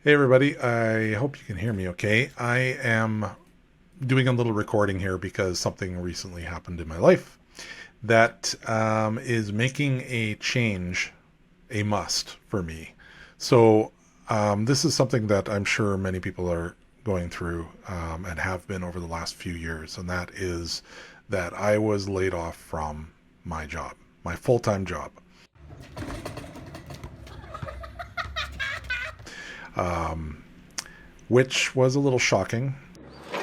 Hey everybody, I hope you can hear me okay. I am doing a little recording here because something recently happened in my life that is making a change a must for me. So, this is something that I'm sure many people are going through and have been over the last few years, and that is that I was laid off from my job, my full time job. Which was a little shocking. Oh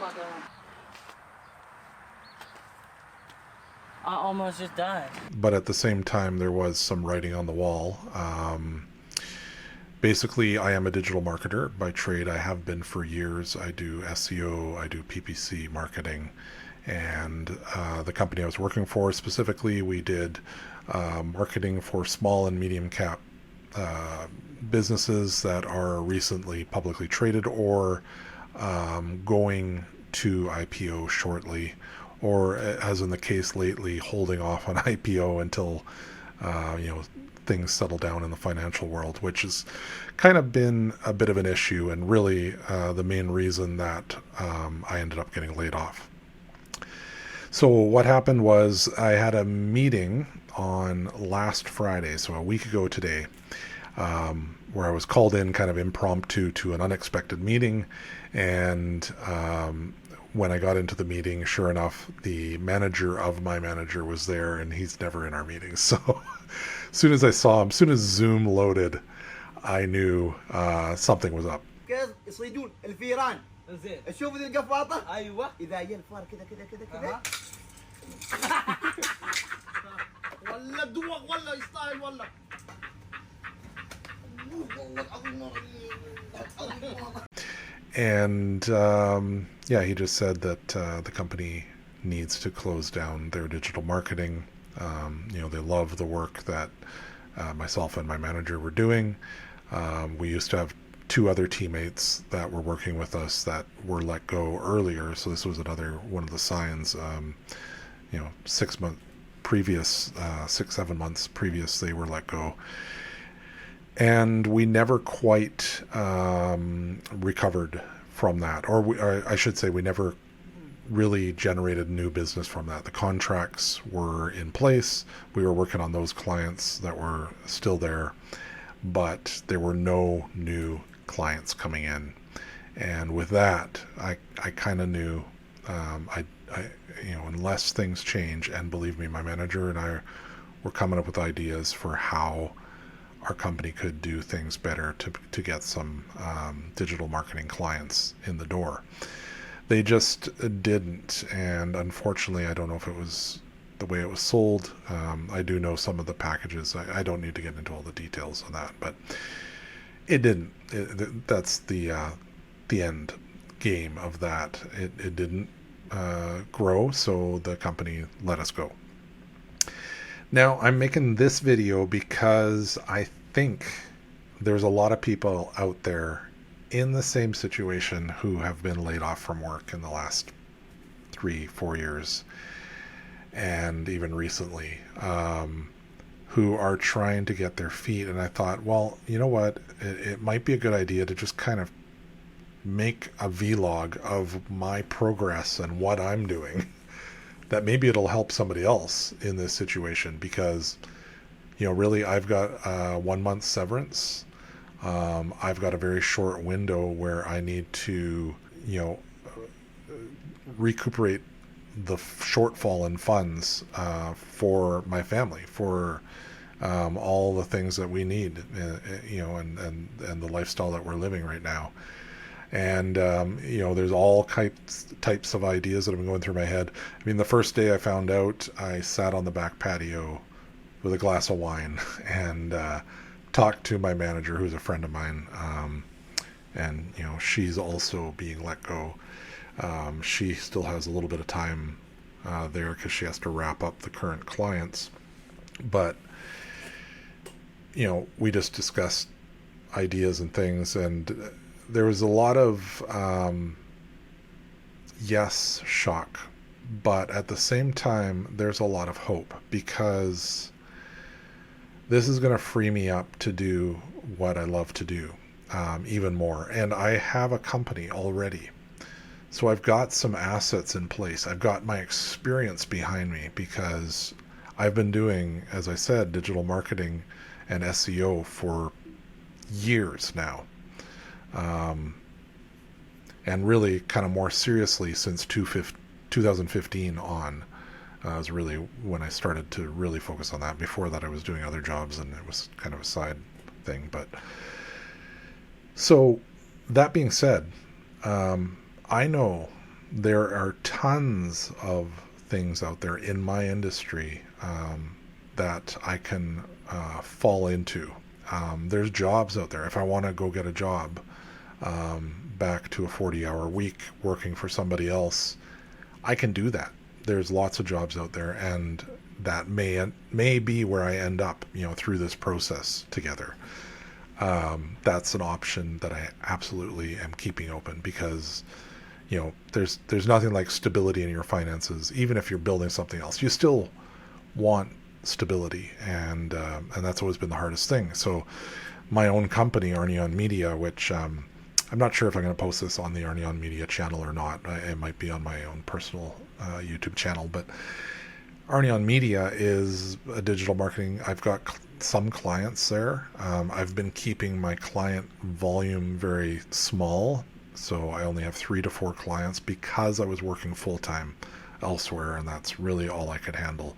my god. I almost just died. But at the same time, there was some writing on the wall. Basically, I am a digital marketer by trade. I have been for years. I do SEO, I do PPC marketing, and the company I was working for specifically, we did marketing for small and medium cap uh, businesses that are recently publicly traded or going to IPO shortly, or as in the case lately, holding off on IPO until uh, you know things settle down in the financial world, which has kind of been a bit of an issue and really the main reason that I ended up getting laid off. So what happened was I had a meeting on last Friday, so a week ago today, where I was called in kind of impromptu to an unexpected meeting. And when I got into the meeting, sure enough, the manager of my manager was there, and he's never in our meetings. So as soon as I saw him, as soon as Zoom loaded, I knew something was up. كاز يصيدون الفيران زين. تشوف ذي القفاطه ايوه. اذا جاء الفار كذا كذا كذا كذا ولا دوق ولا يستاهل ولا والله العظيم And yeah, he just said that the company needs to close down their digital marketing. They love the work that myself and my manager were doing. We used to have two other teammates that were working with us that were let go earlier. So this was another one of the signs. 6 months previous, 6, 7 months previous, they were let go. And we never quite recovered from that, or I should say, we never really generated new business from that. The contracts were in place. We were working on those clients that were still there, but there were no new clients coming in. And with that, I kind of knew, unless things change, and believe me, my manager and I were coming up with ideas for how our company could do things better to get some digital marketing clients in the door. They just didn't, and unfortunately, I don't know if it was the way it was sold. I do know some of the packages. I don't need to get into all the details on that, but it didn't. That's the end game of that. It didn't grow, so the company let us go. Now, I'm making this video because I think there's a lot of people out there in the same situation who have been laid off from work in the last 3, 4 years, and even recently, who are trying to get their feet. And I thought, well, you know what? It might be a good idea to just kind of make a vlog of my progress and what I'm doing that maybe it'll help somebody else in this situation, because really, I've got 1 month severance. I've got a very short window where I need to recuperate the shortfall in funds for my family, for all the things that we need, and the lifestyle that we're living right now. And there's all types of ideas that have been going through my head. I mean, the first day I found out, I sat on the back patio with a glass of wine and talked to my manager, who's a friend of mine, and she's also being let go. She still has a little bit of time there because she has to wrap up the current clients, but we just discussed ideas and things, and there was a lot of yes, shock, but at the same time, there's a lot of hope, because this is going to free me up to do what I love to do even more. And I have a company already. So I've got some assets in place. I've got my experience behind me because I've been doing, as I said, digital marketing and SEO for years now. And really kind of more seriously since 2015 on. Was really when I started to really focus on that. Before that, I was doing other jobs and it was kind of a side thing. But so that being said, I know there are tons of things out there in my industry that I can fall into. There's jobs out there. If I want to go get a job back to a 40-hour week working for somebody else, I can do that. There's lots of jobs out there, and that may be where I end up, through this process together. That's an option that I absolutely am keeping open because, there's nothing like stability in your finances. Even if you're building something else, you still want stability, and that's always been the hardest thing. So my own company, Arneon Media, which I'm not sure if I'm going to post this on the Arneon Media channel or not. It might be on my own personal YouTube channel, but Arneon Media is a digital marketing. I've got some clients there. I've been keeping my client volume very small, so I only have 3 to 4 clients because I was working full-time elsewhere, and that's really all I could handle.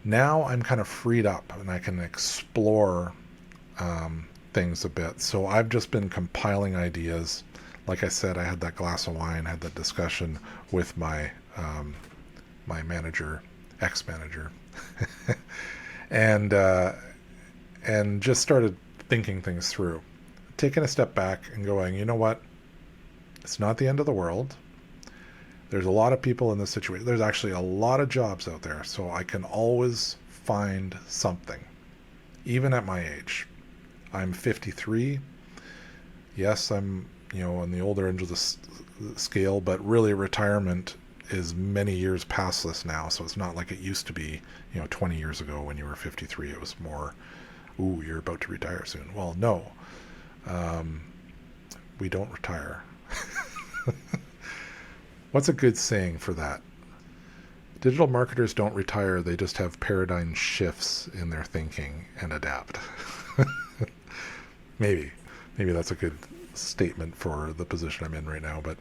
Now I'm kind of freed up and I can explore things a bit. So I've just been compiling ideas. Like I said, I had that glass of wine, had that discussion with my my manager, ex-manager, and just started thinking things through, taking a step back and going, you know what? It's not the end of the world. There's a lot of people in this situation. There's actually a lot of jobs out there, so I can always find something, even at my age. I'm 53. Yes, I'm, on the older end of the scale, but really retirement is many years past this now. So it's not like it used to be, 20 years ago when you were 53. It was more, ooh, you're about to retire soon. Well, no, we don't retire. What's a good saying for that? Digital marketers don't retire. They just have paradigm shifts in their thinking and adapt. Maybe that's a good statement for the position I'm in right now, but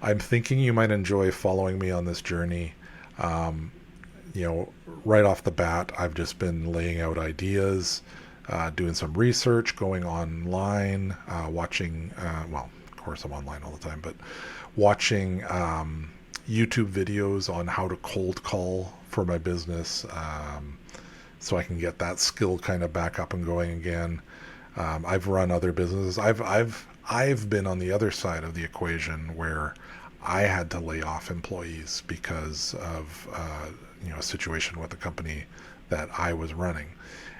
I'm thinking you might enjoy following me on this journey. Right off the bat, I've just been laying out ideas, doing some research, going online, watching, well, of course I'm online all the time, but watching YouTube videos on how to cold call for my business, so I can get that skill kind of back up and going again. I've run other businesses. I've been on the other side of the equation where I had to lay off employees because of a situation with the company that I was running,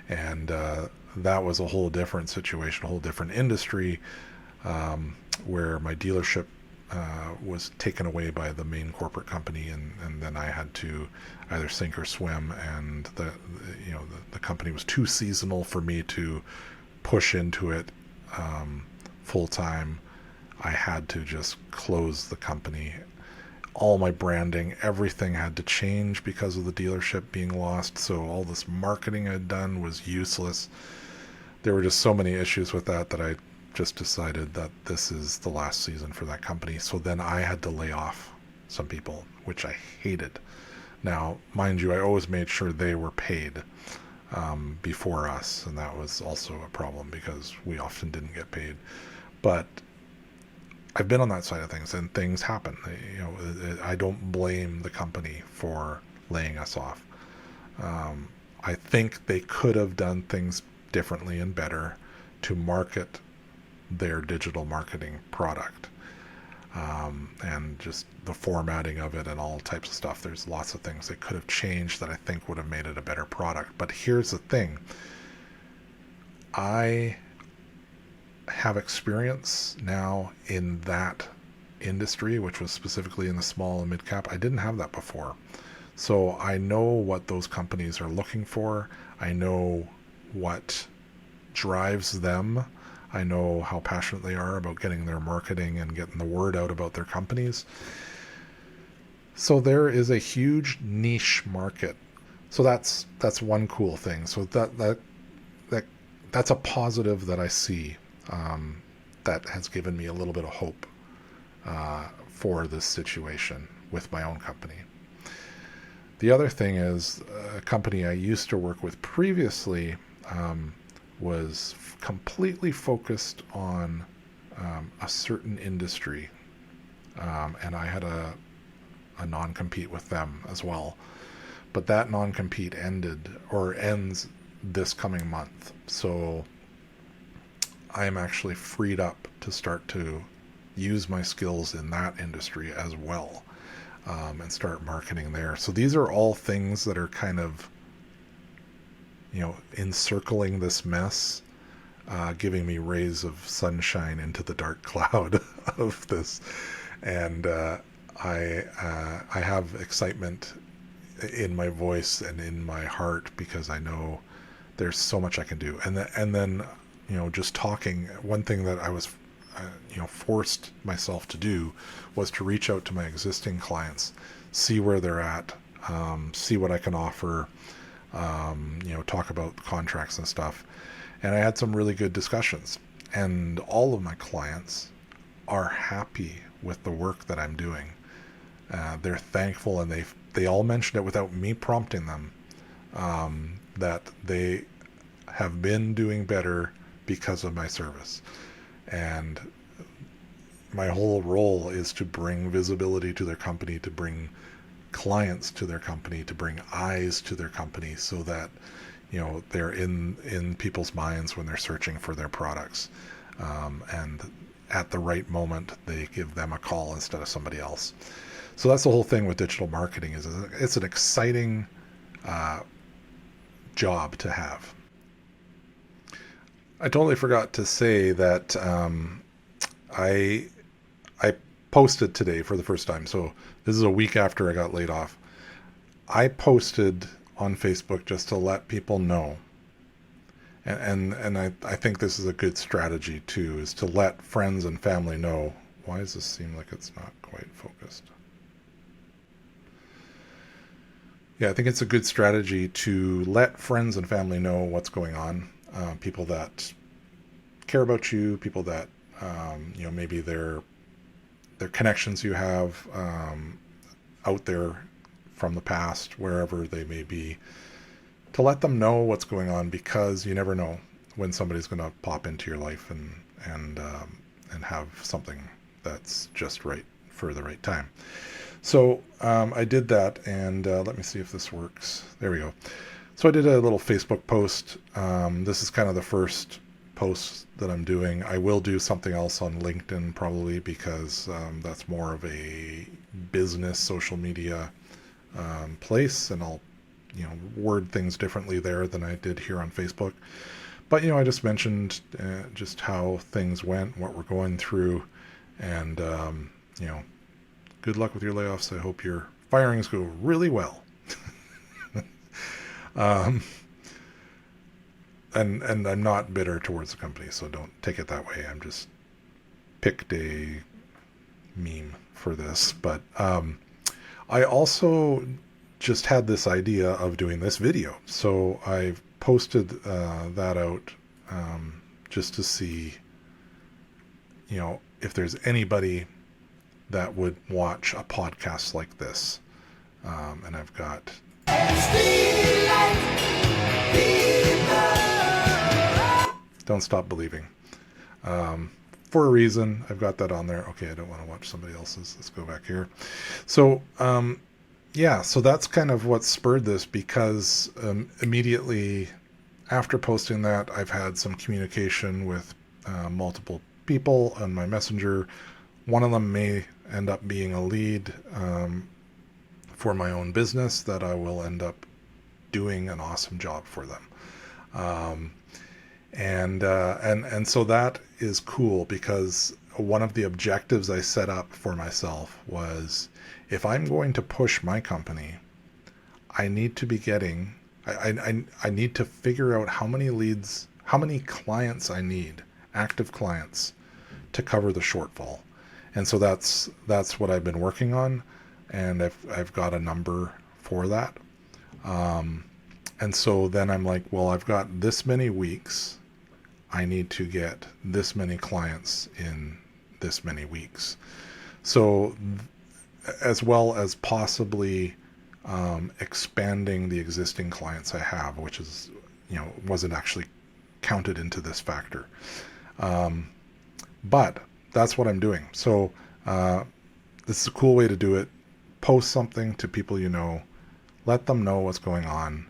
and that was a whole different situation, a whole different industry, where my dealership was taken away by the main corporate company, and then I had to either sink or swim, and the company was too seasonal for me to push into it full time. I had to just close the company. All my branding, everything had to change because of the dealership being lost, so all this marketing I'd done was useless. There were just so many issues with that I just decided that this is the last season for that company. So then I had to lay off some people, which I hated. Now, mind you, I always made sure they were paid before us, and that was also a problem because we often didn't get paid. But I've been on that side of things, and things happen. I don't blame the company for laying us off. I think they could have done things differently and better to market their digital marketing product, and just the formatting of it and all types of stuff. There's lots of things they could have changed that I think would have made it a better product. But here's the thing. I have experience now in that industry, which was specifically in the small and mid cap. I didn't have that before. So I know what those companies are looking for. I know what drives them. I know how passionate they are about getting their marketing and getting the word out about their companies. So there is a huge niche market. So that's one cool thing. So that's a positive that I see, that has given me a little bit of hope for this situation with my own company. The other thing is, a company I used to work with previously was completely focused on a certain industry, and I had a non-compete with them as well. But that non-compete ends this coming month. So I am actually freed up to start to use my skills in that industry as well, and start marketing there. So these are all things that are kind of, encircling this mess, giving me rays of sunshine into the dark cloud of this. And I have excitement in my voice and in my heart, because I know there's so much I can do. And then just talking, one thing that I was forced myself to do was to reach out to my existing clients, see where they're at, see what I can offer, talk about contracts and stuff. And I had some really good discussions, and all of my clients are happy with the work that I'm doing. They're thankful, and they all mentioned it without me prompting them, that they have been doing better because of my service. And my whole role is to bring visibility to their company, to bring clients to their company, to bring eyes to their company, so that they're in people's minds when they're searching for their products, and at the right moment they give them a call instead of somebody else. So that's the whole thing with digital marketing. Is it's an exciting job to have. I totally forgot to say that I posted today for the first time. So this is a week after I got laid off. I posted on Facebook just to let people know. And I think this is a good strategy too, is to let friends and family know. Why does this seem like it's not quite focused? Yeah, I think it's a good strategy to let friends and family know what's going on. People that care about you, people that, maybe they're connections you have out there from the past, wherever they may be, to let them know what's going on, because you never know when somebody's going to pop into your life and have something that's just right for the right time. So I did that, and let me see if this works. There we go. So I did a little Facebook post. This is kind of the first post that I'm doing. I will do something else on LinkedIn probably, because that's more of a business social media place, and I'll word things differently there than I did here on Facebook. But I just mentioned just how things went, what we're going through, and good luck with your layoffs. I hope your firings go really well. And I'm not bitter towards the company, so don't take it that way. I'm just picked a meme for this. But I also just had this idea of doing this video. So I posted that out just to see, if there's anybody that would watch a podcast like this. And I've got... Don't Stop Believing. For a reason, I've got that on there. Okay, I don't want to watch somebody else's. Let's go back here. So, so that's kind of what spurred this, because immediately after posting that, I've had some communication with multiple people on my messenger. One of them may end up being a lead for my own business that I will end up doing an awesome job for them. And so that is cool, because one of the objectives I set up for myself was, if I'm going to push my company, I need to be getting, I need to figure out how many leads how many clients I need, active clients, to cover the shortfall. And so that's what I've been working on, and I've got a number for that. And so then I'm like, well, I've got this many weeks. I need to get this many clients in this many weeks. So as well as possibly expanding the existing clients I have, which is, wasn't actually counted into this factor. But that's what I'm doing. So this is a cool way to do it. Post something to people you know. Let them know what's going on.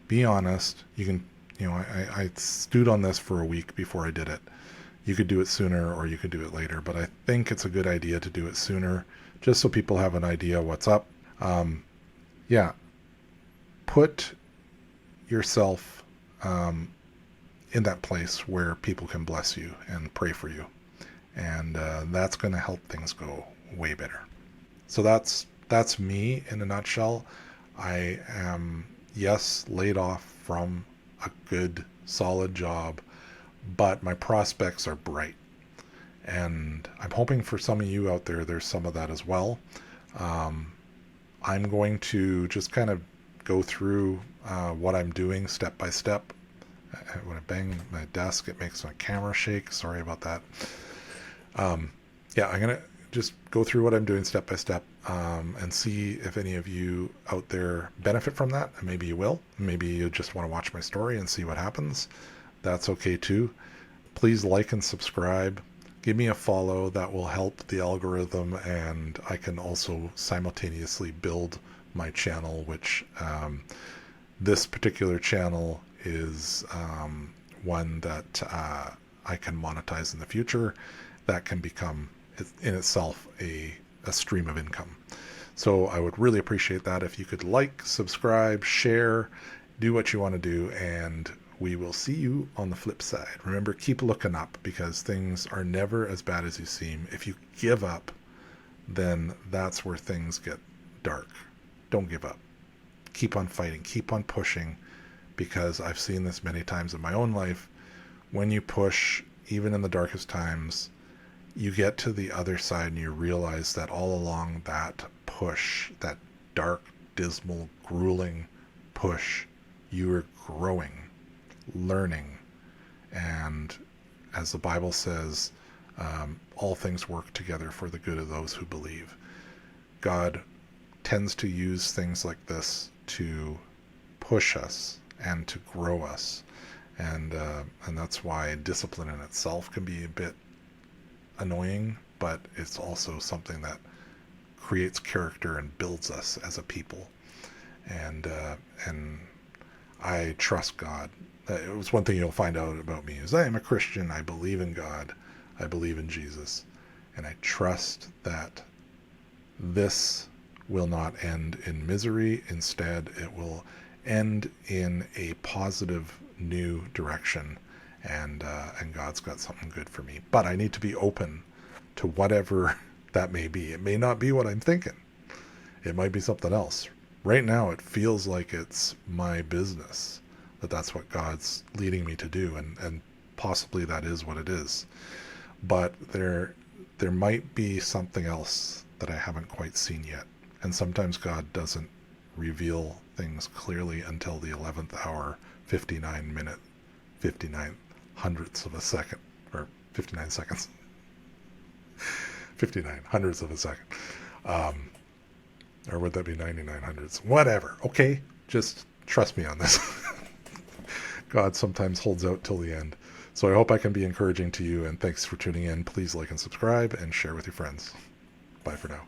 Be honest. You can, I stewed on this for a week before I did it. You could do it sooner or you could do it later, but I think it's a good idea to do it sooner, just so people have an idea what's up. Put yourself in that place where people can bless you and pray for you. And that's going to help things go way better. So that's me in a nutshell. I am, yes, laid off from a good, solid job, but my prospects are bright. And I'm hoping for some of you out there, there's some of that as well. I'm going to just kind of go through what I'm doing step by step. When I bang my desk, it makes my camera shake. Sorry about that. I'm going to just go through what I'm doing step by step and see if any of you out there benefit from that. And maybe you will. Maybe you just want to watch my story and see what happens. That's okay too. Please like and subscribe. Give me a follow. That will help the algorithm, and I can also simultaneously build my channel, which this particular channel is one that I can monetize in the future. That can become in itself a stream of income. So I would really appreciate that if you could like, subscribe, share, do what you want to do, and we will see you on the flip side. Remember, keep looking up, because things are never as bad as you seem. If you give up, then that's where things get dark. Don't give up. Keep on fighting. Keep on pushing, because I've seen this many times in my own life. When you push, even in the darkest times, you get to the other side and you realize that all along that push, that dark, dismal, grueling push, you are growing, learning. And as the Bible says, all things work together for the good of those who believe. God tends to use things like this to push us and to grow us. And that's why discipline in itself can be a bit annoying, but it's also something that creates character and builds us as a people. And I trust God. It was one thing you'll find out about me is I am a Christian. I believe in God. I believe in Jesus. And I trust that this will not end in misery. Instead, it will end in a positive new direction. And God's got something good for me. But I need to be open to whatever that may be. It may not be what I'm thinking. It might be something else. Right now, it feels like it's my business, that's what God's leading me to do, and possibly that is what it is. But there might be something else that I haven't quite seen yet. And sometimes God doesn't reveal things clearly until the 11th hour, 59 minute, 59 hundredths of a second, or 59 seconds. 59 hundredths of a second. Or would that be 99 hundredths? Whatever. Okay, just trust me on this. God sometimes holds out till the end. So I hope I can be encouraging to you, and thanks for tuning in. Please like and subscribe and share with your friends. Bye for now.